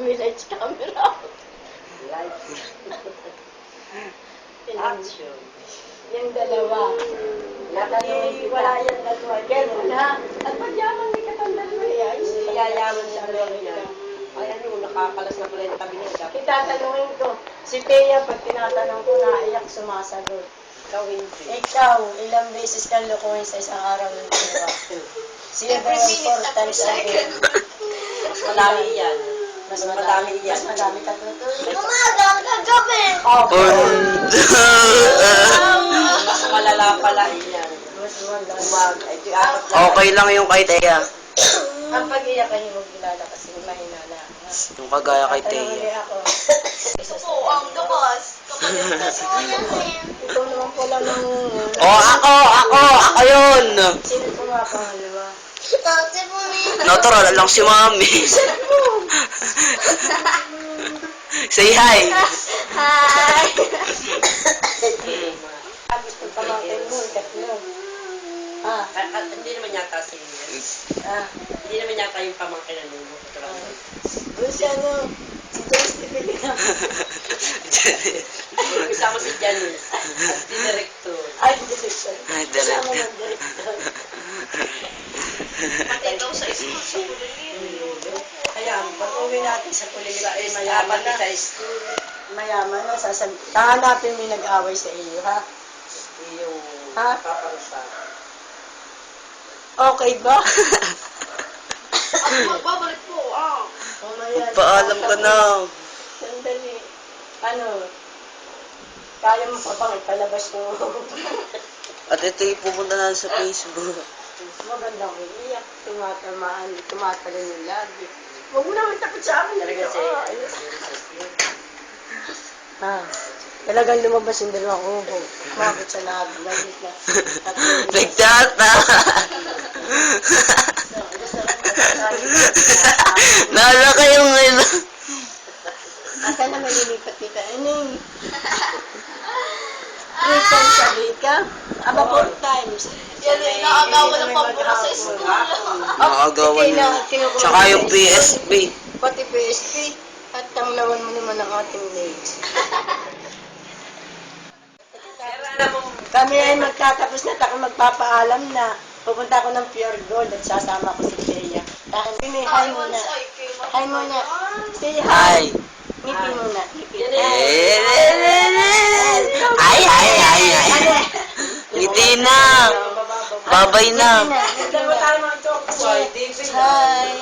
may lights camera. Lights. Action. Yung dalawa. Natanungin wala yan dalawa. Careful ha. At pagyaman may katandal mo eh. Ayos. Yayaman sa Amerika. Ay ano, nakakalas na pala yung tabi niya. Itatanungin ko. Si Thea, pag tinatanong ko, naiyak, sumasagot. Ikaw hindi. Ikaw, ilang beses kang lukuhin sa isang araw ng dalawa? Sino ba yung 4 times a day? Mas madami yan. Mas madami yan. Mas madami ka tutuloy. Umaga hanggang gabi. Opo. Mas malala pala yan. Mas madami. Ito yung apat lang. Okay lang yung kay Thea. Ang pag-iyak ay huwag kilala kasi mahina na. Yung kagaya kay Tatanungin Thea. ako. Oo, ang lakas. Kapatid na si Kuya Tim. Ikaw naman pala nang... Oh, ako yun! Sino pumapangalawa? Tate po Natural lang si Mami. Say hi! Hi. Gusto pamangkin mo, tatlo. Hindi naman yata si... Hindi naman yata yung pamangkin na nung Doon siya si Jesse Pilina. Kasama si Janice. At si Director. Ay, director. Ay, Kasama director. ng director. Pati daw sa school sa kulilin. Kaya, pag-uwi natin sa kulilit, Sa mayaman na. sa school. Mayaman na, hahanapin mo yung nag-away sa iyo, ha? Yung Ha? paparusa. Okay ba? Ako magbabalik po, Mamaya. Paalam ka na. Sandali. Ano? Kaya mo pa bang ipalabas mo? At ito yung pupunta na sa Facebook. Magandang umiyak. Tumatagal yung lagi. Huwag mo naman takot sa akin. Talaga si... Talagang lumabas yung dalawang uho. Kumabot sa lahat. Lagit na. Nagchat na. Nalaka yung ilo. Aka na malilipat kita. Ano yun? 3 times a day ka? Aba 4 times. Yan ay naagawan ng pambura sa school. Nakagawan niya. Tsaka yung PSP. Pati PSP. At tanglawan mo naman ang ating legs. Kami ay magtatapos na ako magpapaalam na. Pupunta ako ng Pure Gold at sasama ko si Thea. Hi muna. Hi muna. Say hi. Hi. Ngiti muna. Ngiti. Ay. Ngiti na. Babay na. Hi.